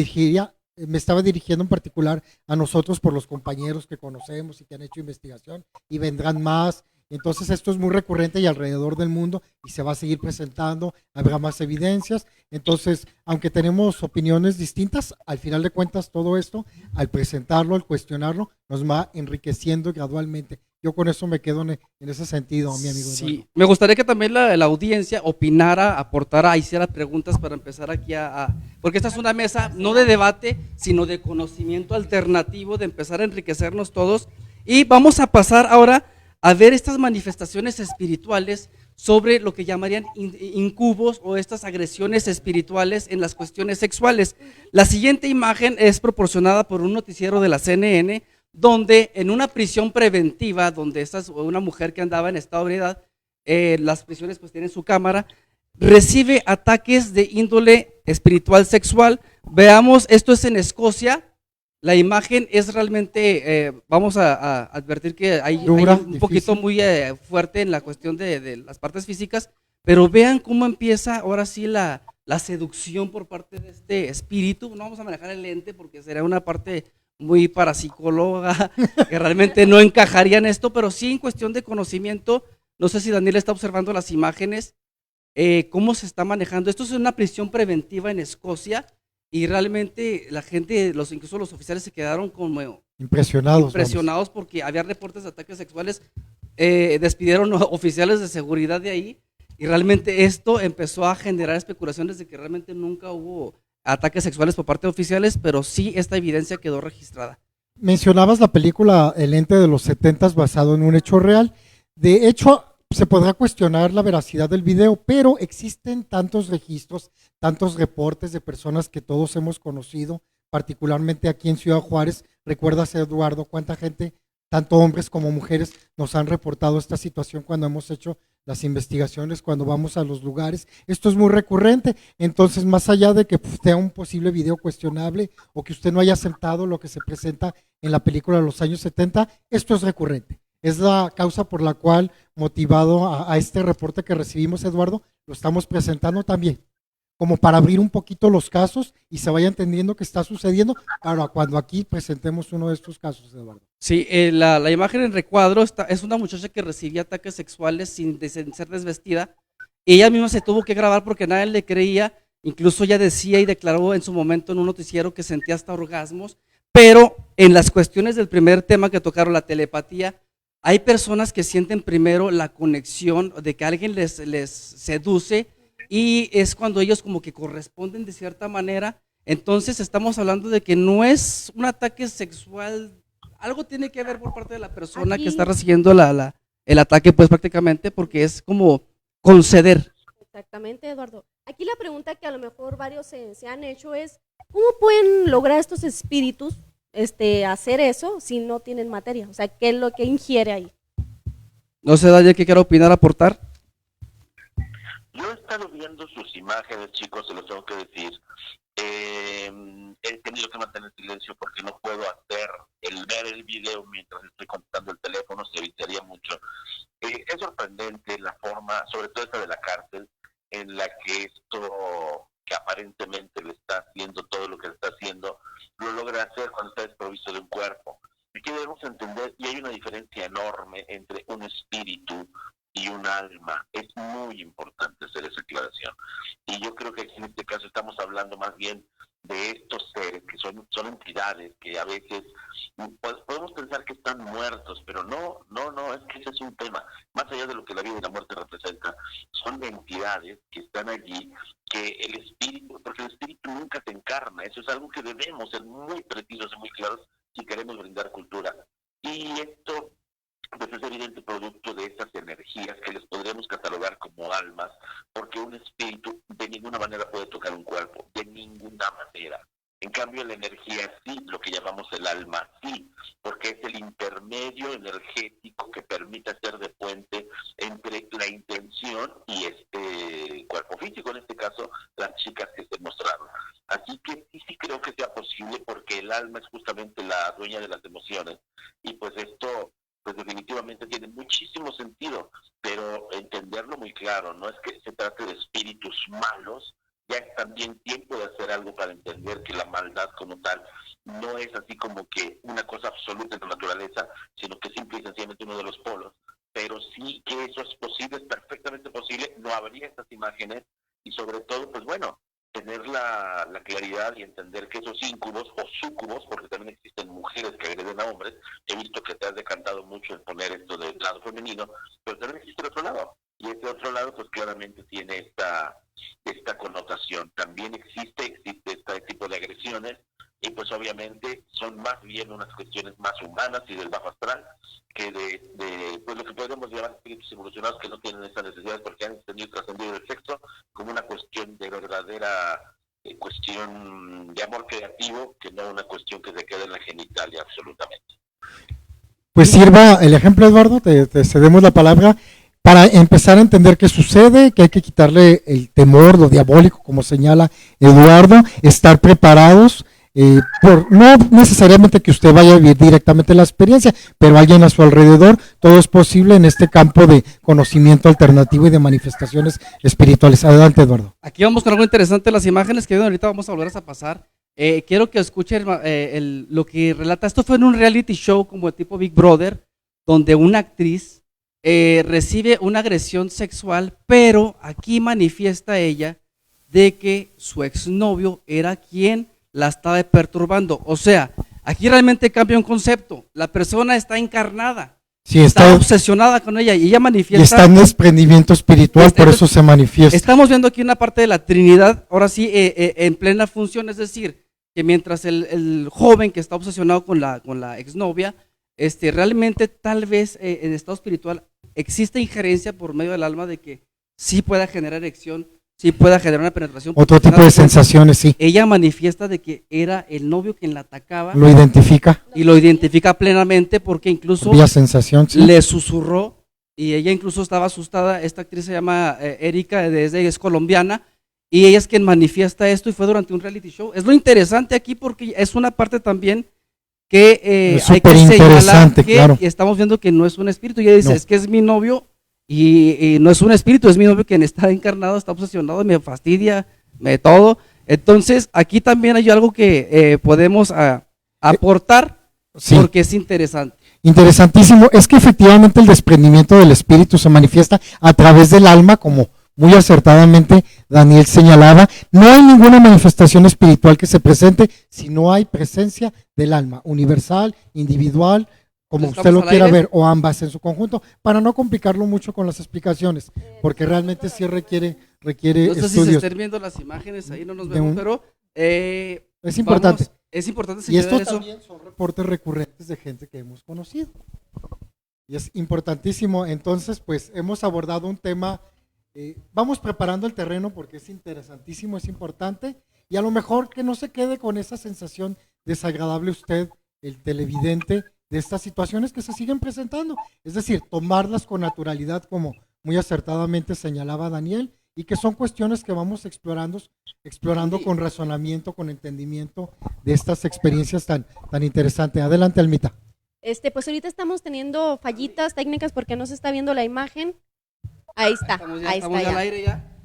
estaba dirigiendo en particular a nosotros por los compañeros que conocemos y que han hecho investigación, y vendrán más. Entonces esto es muy recurrente y alrededor del mundo y se va a seguir presentando, habrá más evidencias. Entonces, aunque tenemos opiniones distintas, al final de cuentas todo esto, al presentarlo, al cuestionarlo, nos va enriqueciendo gradualmente. Yo con eso me quedo en ese sentido, mi amigo. Sí, Eduardo. Me gustaría que también la audiencia opinara, aportara, hiciera preguntas para empezar aquí porque esta es una mesa no de debate, sino de conocimiento alternativo, de empezar a enriquecernos todos. Y vamos a pasar ahora a ver estas manifestaciones espirituales sobre lo que llamarían incubos o estas agresiones espirituales en las cuestiones sexuales. La siguiente imagen es proporcionada por un noticiero de la CNN, donde en una prisión preventiva, donde una mujer que andaba en estado de ebriedad, las prisiones pues tienen su cámara, recibe ataques de índole espiritual sexual. Veamos, esto es en Escocia. La imagen es realmente, vamos a advertir que hay un poquito muy fuerte en la cuestión de las partes físicas, pero vean cómo empieza ahora sí la seducción por parte de este espíritu. No vamos a manejar el ente porque sería una parte muy parapsicóloga que realmente no encajaría en esto, pero sí en cuestión de conocimiento. No sé si Daniel está observando las imágenes, cómo se está manejando. Esto es una prisión preventiva en Escocia. Y realmente la gente, incluso los oficiales se quedaron como impresionados porque había reportes de ataques sexuales, despidieron oficiales de seguridad de ahí y realmente esto empezó a generar especulaciones de que realmente nunca hubo ataques sexuales por parte de oficiales, pero sí esta evidencia quedó registrada. Mencionabas la película El ente de los 70s basado en un hecho real. De hecho, se podrá cuestionar la veracidad del video, pero existen tantos registros, tantos reportes de personas que todos hemos conocido, particularmente aquí en Ciudad Juárez. ¿Recuerdas, Eduardo, cuánta gente, tanto hombres como mujeres, nos han reportado esta situación cuando hemos hecho las investigaciones, cuando vamos a los lugares? Esto es muy recurrente. Entonces, más allá de que sea un posible video cuestionable o que usted no haya aceptado lo que se presenta en la película de los años 70, esto es recurrente. Es la causa por la cual, motivado a este reporte que recibimos, Eduardo, lo estamos presentando también, como para abrir un poquito los casos y se vaya entendiendo qué está sucediendo para cuando aquí presentemos uno de estos casos, Eduardo. Sí, la imagen en recuadro es una muchacha que recibía ataques sexuales sin ser desvestida. Ella misma se tuvo que grabar porque nadie le creía, incluso ella decía y declaró en su momento en un noticiero que sentía hasta orgasmos, pero en las cuestiones del primer tema que tocaron, la telepatía, hay personas que sienten primero la conexión de que alguien les seduce y es cuando ellos como que corresponden de cierta manera. Entonces estamos hablando de que no es un ataque sexual, algo tiene que ver por parte de la persona que está recibiendo el ataque, pues prácticamente, porque es como conceder. Exactamente, Eduardo. Aquí la pregunta que a lo mejor varios se han hecho es, ¿cómo pueden lograr estos espíritus hacer eso si no tienen materia? O sea, ¿qué es lo que ingiere ahí? No sé, Daniel, ¿qué quiero opinar, aportar? Yo he estado viendo sus imágenes, chicos, se los tengo que decir. He tenido que mantener silencio porque no puedo hacer ver el video mientras estoy contestando el teléfono, se evitaría mucho. Es sorprendente la forma, sobre todo esta de la cárcel, en la que esto que aparentemente le está haciendo todo lo que le está haciendo, lo logra hacer cuando está desprovisto de un cuerpo. Y que debemos entender, y hay una diferencia enorme entre un espíritu y un alma. Es muy importante hacer esa aclaración. Y yo creo que aquí en este caso estamos hablando más bien de estos seres que son entidades que a veces pues, podemos pensar que están muertos, pero no, es que ese es un tema. Más allá de lo que la vida y la muerte representan, son entidades que están allí, que el espíritu, porque el espíritu nunca se encarna. Eso es algo que debemos ser muy precisos y muy claros si queremos brindar cultura. Y esto pues es evidente producto de esas energías que les podríamos catalogar como almas, porque un espíritu de ninguna manera puede tocar un cuerpo, de ninguna manera. En cambio, la energía sí, lo que llamamos el alma sí, porque es el intermedio energético que permite hacer de puente entre la intención y este cuerpo físico, en este caso, las chicas que se mostraron. Así que sí creo que sea posible, porque el alma es justamente la dueña de las emociones, y pues esto pues definitivamente tiene muchísimo sentido, pero entenderlo muy claro, no es que se trate de espíritus malos, ya es también tiempo de hacer algo para entender que la maldad como tal no es así como que una cosa absoluta en la naturaleza, sino que simple y sencillamente uno de los polos, pero sí que eso es posible, es perfectamente posible, no habría estas imágenes y sobre todo, pues bueno, tener la claridad y entender que esos íncubos o súcubos, porque también existen mujeres que agreden a hombres, he visto que te has decantado mucho en poner esto del lado femenino, pero también existe el otro lado, y ese otro lado pues claramente tiene esta connotación. También existe este tipo de agresiones, y pues obviamente son más bien unas cuestiones más humanas y del bajo astral, que de pues lo que podemos llamar espíritus evolucionados que no tienen estas necesidades porque han trascendido el sexo como una cuestión de verdadera cuestión de amor creativo, que no una cuestión que se quede en la genitalia absolutamente. Pues sirva el ejemplo, Eduardo, te cedemos la palabra para empezar a entender qué sucede, que hay que quitarle el temor, lo diabólico, como señala Eduardo, estar preparados. No necesariamente que usted vaya a vivir directamente la experiencia, pero alguien a su alrededor, todo es posible en este campo de conocimiento alternativo y de manifestaciones espirituales. Adelante, Eduardo. Aquí vamos con algo interesante, las imágenes que ahorita vamos a volver a pasar. Quiero que escuchen lo que relata. Esto fue en un reality show como el tipo Big Brother, donde una actriz recibe una agresión sexual, pero aquí manifiesta ella de que su exnovio era quien la estaba perturbando. O sea, aquí realmente cambia un concepto. La persona está encarnada, sí, está obsesionada con ella y ella manifiesta. Y está en desprendimiento espiritual, por eso se manifiesta. Estamos viendo aquí una parte de la Trinidad, ahora sí, en plena función, es decir, que mientras el joven que está obsesionado con la exnovia, realmente tal vez en estado espiritual existe injerencia por medio del alma de que sí pueda generar erección sí pueda generar una penetración. Otro tipo de sensaciones, sí. Ella manifiesta de que era el novio quien la atacaba. Lo identifica. Y lo identifica plenamente porque incluso Vía sensación, sí. le susurró y ella incluso estaba asustada. Esta actriz se llama Erika, es colombiana, y ella es quien manifiesta esto y fue durante un reality show. Es lo interesante aquí porque es una parte también que hay que señalar que claro. Estamos viendo que no es un espíritu. Y ella dice, No. es que es mi novio y no es un espíritu, es mi novio quien está encarnado, está obsesionado, me fastidia, todo. Entonces, aquí también hay algo que podemos aportar, sí. Porque es interesante. Interesantísimo. Es que efectivamente el desprendimiento del espíritu se manifiesta a través del alma, como muy acertadamente Daniel señalaba. No hay ninguna manifestación espiritual que se presente si no hay presencia del alma, universal, individual, como usted lo quiera ver, o ambas en su conjunto, para no complicarlo mucho con las explicaciones, porque realmente sí requiere No sé estudios. si se estén viendo las imágenes, ahí no nos vemos, pero es importante. Es importante Y estos eso. también son reportes recurrentes de gente que hemos conocido. Y es importantísimo. Entonces, pues hemos abordado un tema, vamos preparando el terreno porque es interesantísimo, es importante, y a lo mejor que no se quede con esa sensación desagradable usted, el televidente, de estas situaciones que se siguen presentando. Es decir, tomarlas con naturalidad, como muy acertadamente señalaba Daniel, y que son cuestiones que vamos explorando con razonamiento, con entendimiento de estas experiencias tan interesantes. Adelante, Almita. Pues ahorita estamos teniendo fallitas técnicas porque no se está viendo la imagen. Ahí está, Estamos ya al aire ya.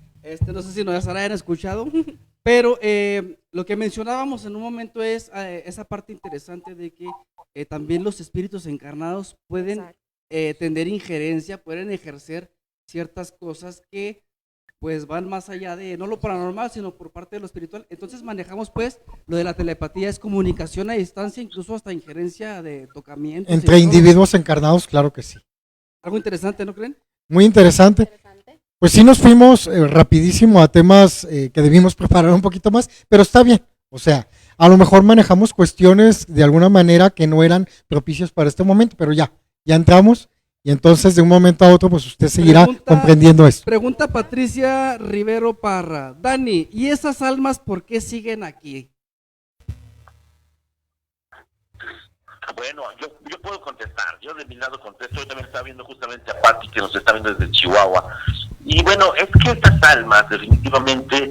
No sé si nos habrán escuchado, pero lo que mencionábamos en un momento es esa parte interesante de que también los espíritus encarnados pueden tener injerencia, pueden ejercer ciertas cosas que pues van más allá de no lo paranormal, sino por parte de lo espiritual. Entonces manejamos pues lo de la telepatía, es comunicación a distancia, incluso hasta injerencia de tocamientos. Entre individuos encarnados, claro que sí. Algo interesante, ¿no creen? Muy interesante. Pues sí nos fuimos rapidísimo a temas que debimos preparar un poquito más, pero está bien. O sea, a lo mejor manejamos cuestiones de alguna manera que no eran propicios para este momento, pero ya entramos. Y entonces de un momento a otro pues usted seguirá comprendiendo esto. Pregunta Patricia Rivero Parra. Dani, ¿y esas almas por qué siguen aquí? Bueno, yo puedo contestar, yo de mi lado contesto. Yo también estaba viendo justamente a Pati que nos está viendo desde Chihuahua. Y bueno, es que estas almas definitivamente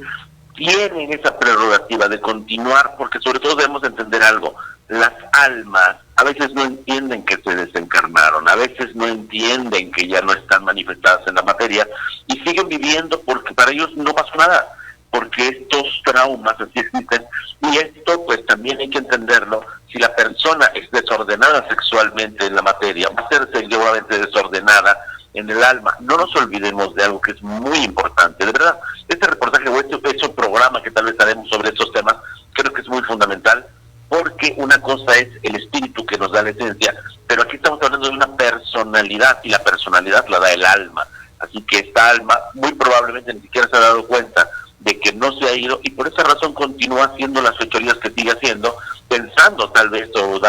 tienen esa prerrogativa de continuar, porque sobre todo debemos entender algo. Las almas a veces no entienden que se desencarnaron, a veces no entienden que ya no están manifestadas en la materia y siguen viviendo porque para ellos no pasó nada, porque estos traumas así existen. Y esto pues también hay que entenderlo. Si la persona es desordenada sexualmente en la materia, va a ser seguramente desordenada en el alma. No nos olvidemos de algo que es muy importante, de verdad. Este reportaje o este programa que tal vez haremos sobre estos temas, creo que es muy fundamental, porque una cosa es el espíritu que nos da la esencia, pero aquí estamos hablando de una personalidad, y la personalidad la da el alma. Así que esta alma muy probablemente ni siquiera se ha dado cuenta de que no se ha ido, y por esa razón continúa haciendo las fechorías que sigue haciendo, pensando tal vez, o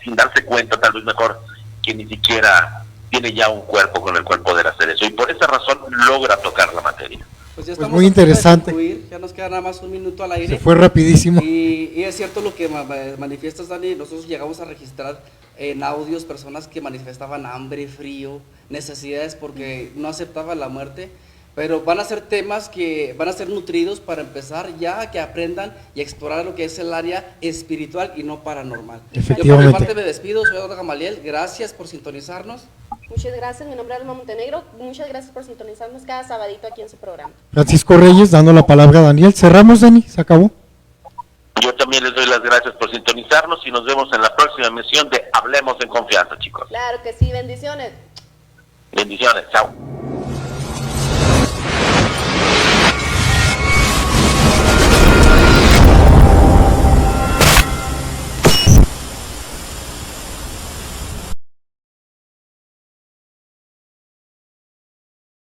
sin darse cuenta, tal vez mejor, que ni siquiera tiene ya un cuerpo con el cual poder hacer eso, y por esa razón logra tocar la materia. Pues ya muy interesante. Ya nos queda nada más un minuto al aire. Se fue rapidísimo. Y es cierto lo que manifiestas, Dani. Nosotros llegamos a registrar en audios personas que manifestaban hambre, frío, necesidades porque no aceptaban la muerte. Pero van a ser temas que van a ser nutridos para empezar ya que aprendan y explorar lo que es el área espiritual y no paranormal. Yo por mi parte me despido, soy Eduardo Gamaliel. Gracias por sintonizarnos. Muchas gracias, mi nombre es Alma Montenegro. Muchas gracias por sintonizarnos cada sabadito aquí en su programa. Francisco Reyes, dando la palabra a Daniel. Cerramos, Dani, se acabó. Yo también les doy las gracias por sintonizarnos y nos vemos en la próxima emisión de Hablemos en Confianza, chicos. Claro que sí, bendiciones. Bendiciones, chao.